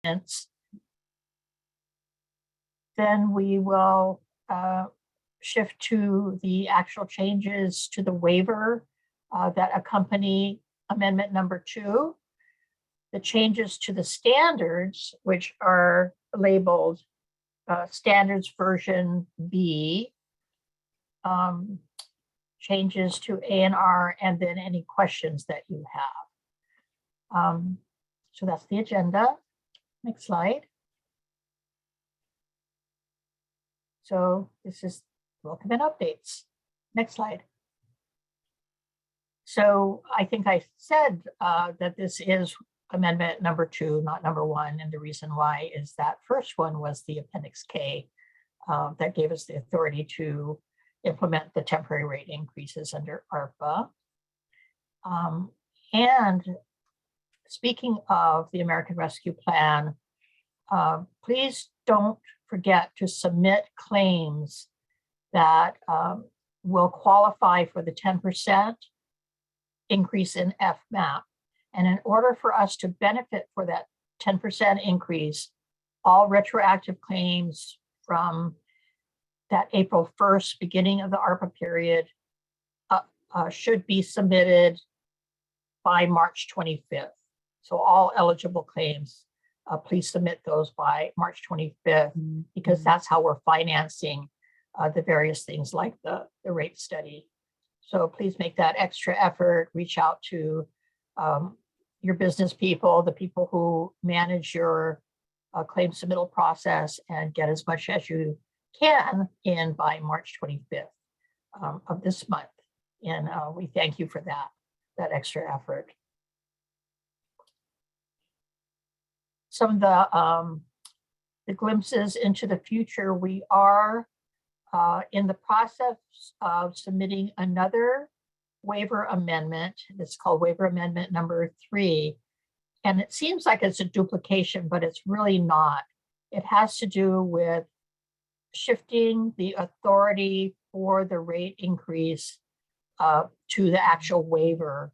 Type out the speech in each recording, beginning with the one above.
Then we will shift to the actual changes to the waiver that accompany amendment number 2. The changes to the standards, which are labeled standards version B, changes to A&R, and then any questions that you have. So that's the agenda. Next slide. So this is welcome and updates. Next slide. So I think I said that this is amendment number 2, not number 1. And the reason why is that first one was the Appendix K that gave us the authority to implement the temporary rate increases under ARPA. And speaking of the American Rescue Plan, please don't forget to submit claims that will qualify for the 10% increase in FMAP. And in order for us to benefit for that 10% increase, all retroactive claims from that April 1st, beginning of the ARPA period, should be submitted by March 25th. So all eligible claims, please submit those by March 25th, because that's how we're financing the various things like the rate study. So please make that extra effort, reach out to your business people, the people who manage your claim submittal process, and get as much as you can in by March 25th of this month. And we thank you for that extra effort. Some of the glimpses into the future, we are in the process of submitting another waiver amendment. It's called waiver amendment number 3. And it seems like it's a duplication, but it's really not. It has to do with shifting the authority for the rate increase to the actual waiver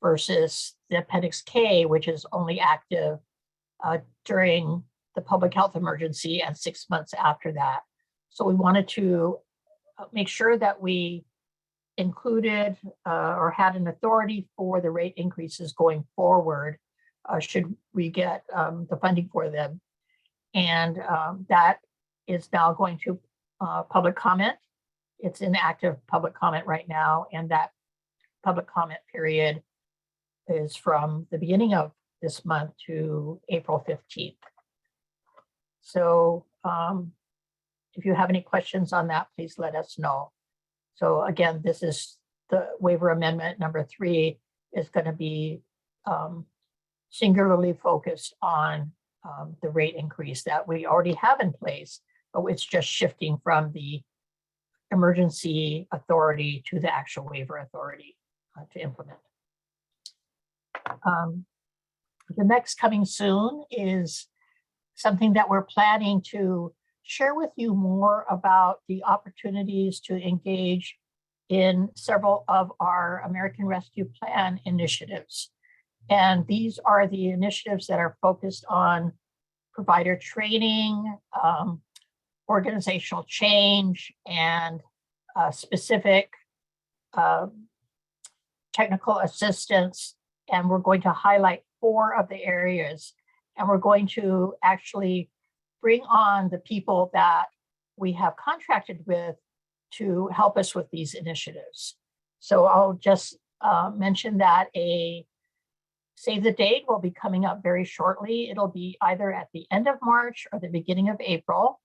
versus the Appendix K, which is only active during the public health emergency and 6 months after that. So we wanted to make sure that we included or had an authority for the rate increases going forward, should we get the funding for them. And that is now going to public comment. It's in active public comment right now, and that public comment period is from the beginning of this month to April 15th. So if you have any questions on that, please let us know. So again, this is the waiver amendment number 3 is going to be singularly focused on the rate increase that we already have in place, but it's just shifting from the emergency authority to the actual waiver authority to implement. The next coming soon is something that we're planning to share with you more about the opportunities to engage in several of our American Rescue Plan initiatives. And these are the initiatives that are focused on provider training, organizational change, and specific technical assistance. And we're going to highlight 4 of the areas. And we're going to actually bring on the people that we have contracted with to help us with these initiatives. So I'll just mention that a save the date will be coming up very shortly. It'll be either at the end of March or the beginning of April.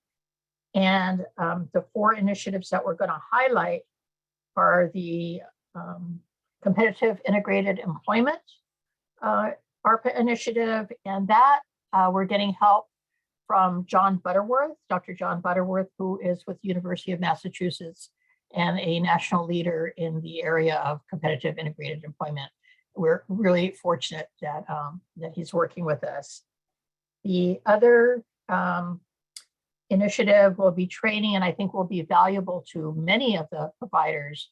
And the 4 initiatives that we're going to highlight are the Competitive Integrated Employment ARPA initiative, and that we're getting help from John Butterworth, Dr. John Butterworth, who is with the University of Massachusetts and a national leader in the area of competitive integrated employment. We're really fortunate that, that he's working with us. The other initiative will be training, and I think will be valuable to many of the providers,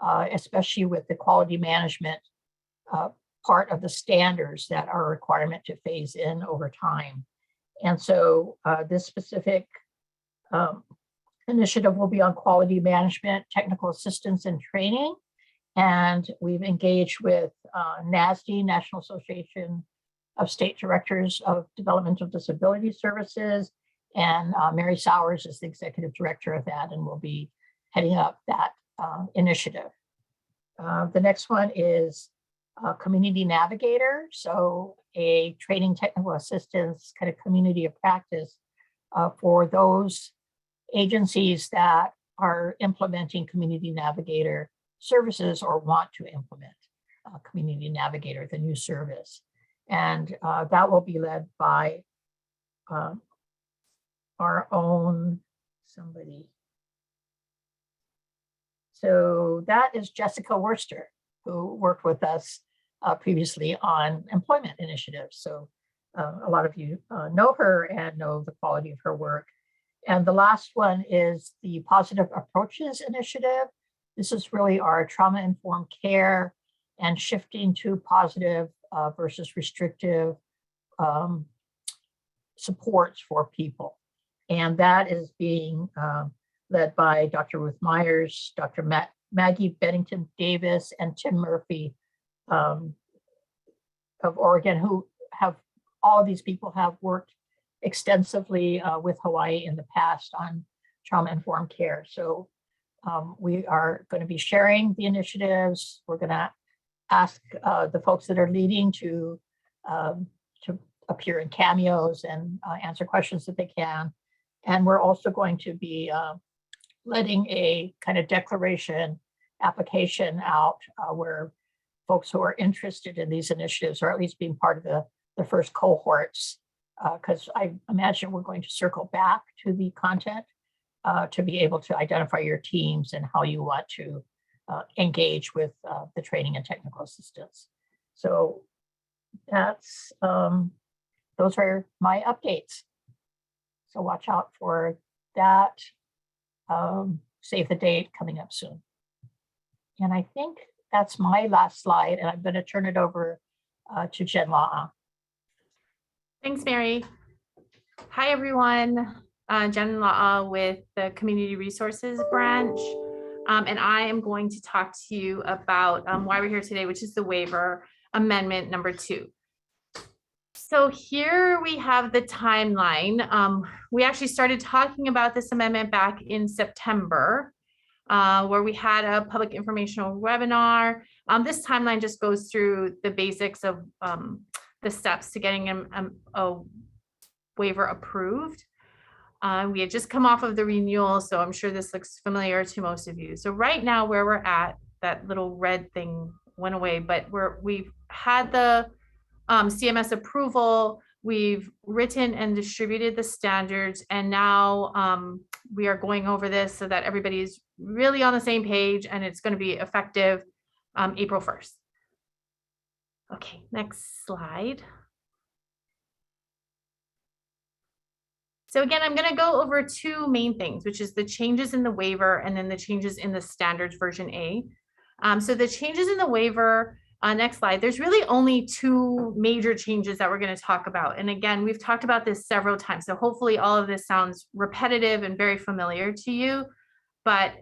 especially with the quality management part of the standards that are a requirement to phase in over time. And so this specific initiative will be on quality management, technical assistance, and training. And we've engaged with NASD, National Association of State Directors of Developmental Disability Services, and Mary Sowers is the executive director of that, and will be heading up that initiative. The next one is Community Navigator, so a training technical assistance kind of community of practice for those agencies that are implementing Community Navigator services or want to implement Community Navigator, the new service. And that will be led by our own somebody. So that is Jessica Worster, who worked with us previously on employment initiatives. So a lot of you know her and know the quality of her work. And the last one is the Positive Approaches Initiative. This is really our trauma-informed care and shifting to positive versus restrictive supports for people. And that is being led by Dr. Ruth Myers, Dr. Maggie Bennington Davis, and Tim Murphy of Oregon, who have, all of these people have worked extensively with Hawaii in the past on trauma-informed care. So we are going to be sharing the initiatives. We're going to ask the folks that are leading to appear in cameos and answer questions that they can. And we're also going to be letting a kind of declaration application out where folks who are interested in these initiatives, or at least being part of the first cohorts, because I imagine we're going to circle back to the content to be able to identify your teams and how you want to engage with the training and technical assistance. So that's, those are my updates. So watch out for that. Save the date coming up soon. And I think that's my last slide, and I'm going to turn it over to Jen La'a. Thanks, Mary. Hi, everyone. Jen La'a with the Community Resources Branch. And I am going to talk to you about why we're here today, which is the waiver amendment number 2. So here we have the timeline. We actually started talking about this amendment back in September, where we had a public informational webinar. This timeline just goes through the basics of the steps to getting a waiver approved. We had just come off of the renewal, so I'm sure this looks familiar to most of you. So right now where we're at, that little red thing went away, but we've had the CMS approval, we've written and distributed the standards, and now we are going over this so that everybody is really on the same page, and it's going to be effective April 1st. Okay, next slide. So again, I'm going to go over 2 main things, which is the changes in the waiver and then the changes in the standards version A. So the changes in the waiver, next slide, there's really only 2 major changes that we're going to talk about. And again, we've talked about this several times. So hopefully all of this sounds repetitive and very familiar to you. But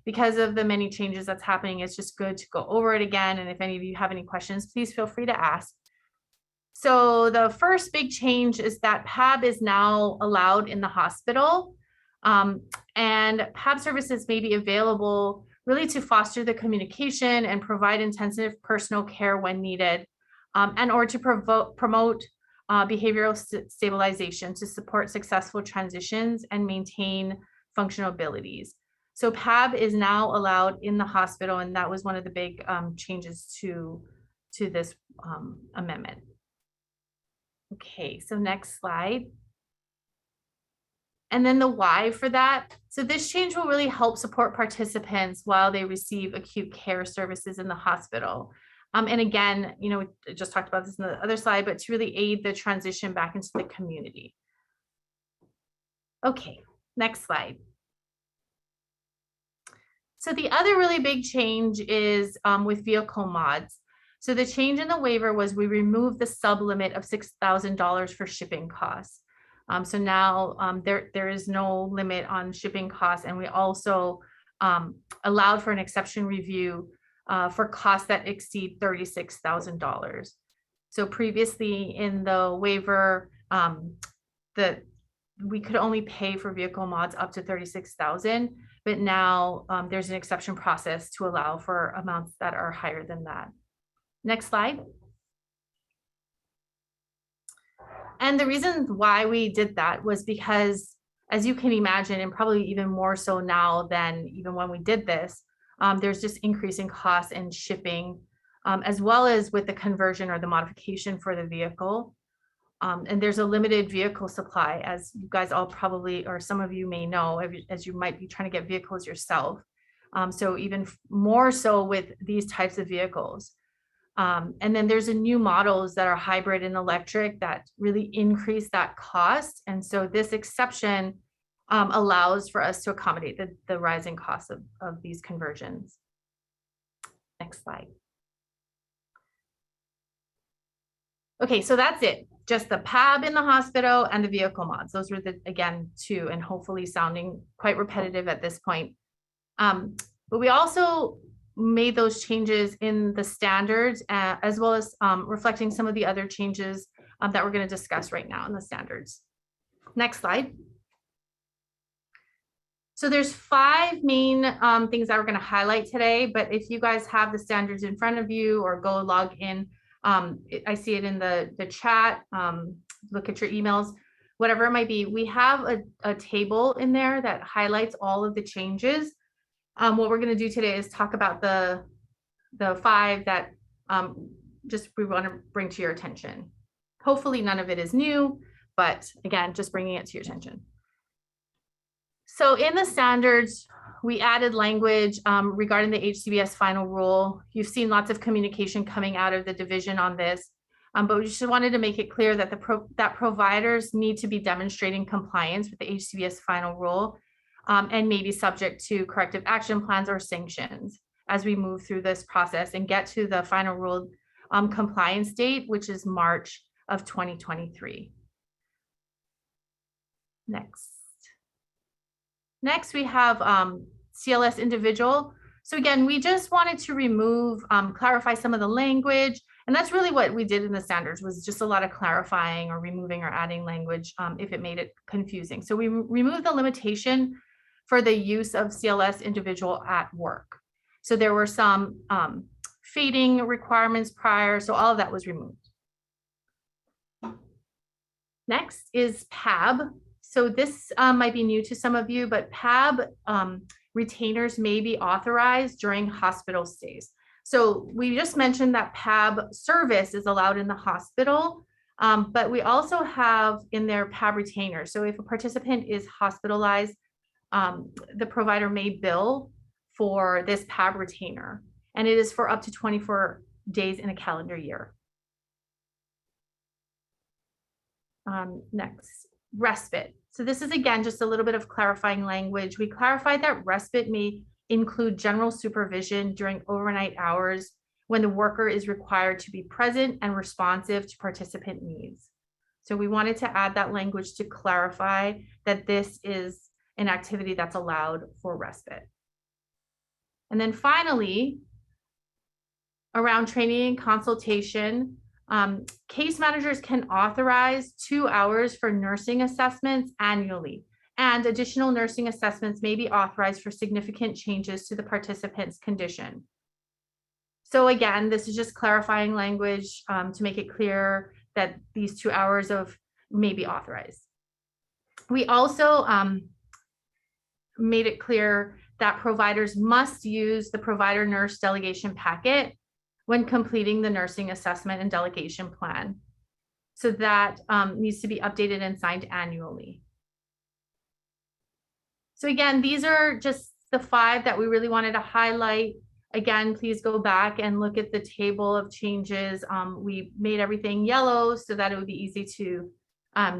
because of the many changes that's happening, it's just good to go over it again. And if any of you have any questions, please feel free to ask. So the first big change is that PAB is now allowed in the hospital, and PAB services may be available really to foster the communication and provide intensive personal care when needed, and or to promote behavioral stabilization to support successful transitions and maintain functional abilities. So PAB is now allowed in the hospital, and that was one of the big changes to this amendment. Okay, so next slide. And then the why for that. So this change will really help support participants while they receive acute care services in the hospital. And again, you know, we just talked about this in the other slide, but to really aid the transition back into the community. Okay, next slide. So the other really big change is with vehicle mods. So the change in the waiver was we removed the sub limit of $6,000 for shipping costs. So now there is no limit on shipping costs, and we also allowed for an exception review for costs that exceed $36,000. So previously in the waiver, we could only pay for vehicle mods up to 36,000, but now there's an exception process to allow for amounts that are higher than that. Next slide. And the reason why we did that was because, as you can imagine, and probably even more so now than even when we did this, there's just increasing costs and shipping, as well as with the conversion or the modification for the vehicle. And there's a limited vehicle supply, as you guys all probably, or some of you may know, as you might be trying to get vehicles yourself. So even more so with these types of vehicles. And then there's a new models that are hybrid and electric that really increase that cost. And so this exception allows for us to accommodate the rising costs of these conversions. Next slide. Okay, so that's it. Just the PAB in the hospital and the vehicle mods. Those were the, again, two, and hopefully sounding quite repetitive at this point. But we also made those changes in the standards, as well as reflecting some of the other changes that we're going to discuss right now in the standards. Next slide. So there's 5 main things that we're going to highlight today, but if you guys have the standards in front of you or go log in, I see it in the chat, look at your emails, whatever it might be. We have a table in there that highlights all of the changes. What we're going to do today is talk about the 5 that just we want to bring to your attention. Hopefully none of it is new, but again, just bringing it to your attention. So in the standards, we added language regarding the HCBS final rule. You've seen lots of communication coming out of the division on this, but we just wanted to make it clear that that providers need to be demonstrating compliance with the HCBS final rule, and may be subject to corrective action plans or sanctions as we move through this process and get to the final rule compliance date, which is March of 2023. Next, we have CLS individual. So again, we just wanted to remove, clarify some of the language. And that's really what we did in the standards, was just a lot of clarifying or removing or adding language if it made it confusing. So we removed the limitation for the use of CLS individual at work. So there were some fading requirements prior, so all of that was removed. Next is PAB. So this might be new to some of you, but PAB retainers may be authorized during hospital stays. So we just mentioned that PAB service is allowed in the hospital, but we also have in there PAB retainers. So if a participant is hospitalized, the provider may bill for this PAB retainer, and it is for up to 24 days in a calendar year. Next, respite. So this is, again, just a little bit of clarifying language. We clarified that respite may include general supervision during overnight hours when the worker is required to be present and responsive to participant needs. So we wanted to add that language to clarify that this is an activity that's allowed for respite. And then finally, around training and consultation, case managers can authorize 2 hours for nursing assessments annually, and additional nursing assessments may be authorized for significant changes to the participant's condition. So again, this is just clarifying language to make it clear that these 2 hours may be authorized. We also made it clear that providers must use the provider nurse delegation packet when completing the nursing assessment and delegation plan. So that needs to be updated and signed annually. So again, these are just the 5 that we really wanted to highlight. Again, please go back and look at the table of changes. We made everything yellow so that it would be easy to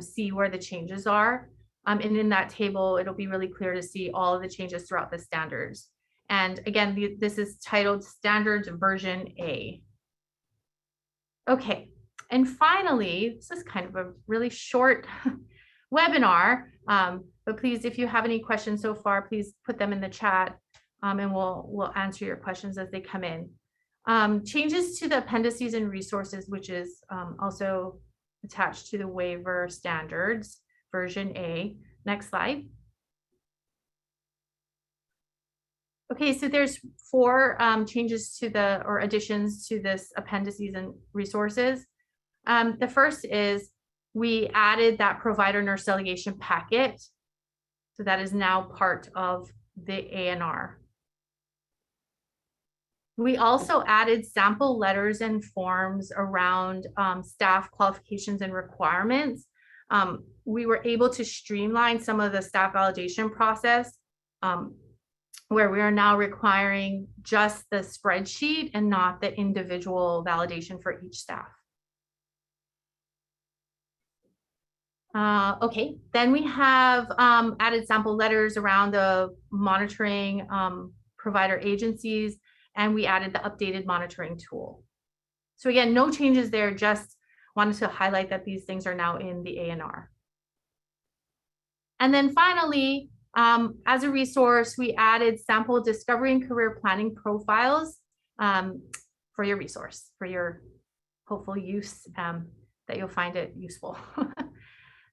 see where the changes are. And in that table, it'll be really clear to see all of the changes throughout the standards. And again, this is titled Standards Version A. Okay, and finally, this is kind of a really short webinar. But please, if you have any questions so far, please put them in the chat, and we'll answer your questions as they come in. Changes to the appendices and resources, which is also attached to the waiver standards, version A. Next slide. Okay, so there's 4 changes to the, or additions to this appendices and resources. The first is we added that provider nurse delegation packet. So that is now part of the ANR. We also added sample letters and forms around staff qualifications and requirements. We were able to streamline some of the staff validation process, where we are now requiring just the spreadsheet and not the individual validation for each staff. Okay, then we have added sample letters around the monitoring provider agencies, and we added the updated monitoring tool. So again, no changes there, just wanted to highlight that these things are now in the ANR. And then finally, as a resource, we added sample discovery and career planning profiles for your resource, for your hopeful use, that you'll find it useful.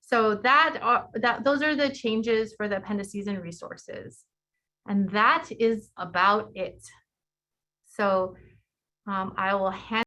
So those are the changes for the appendices and resources. And that is about it. So I will hand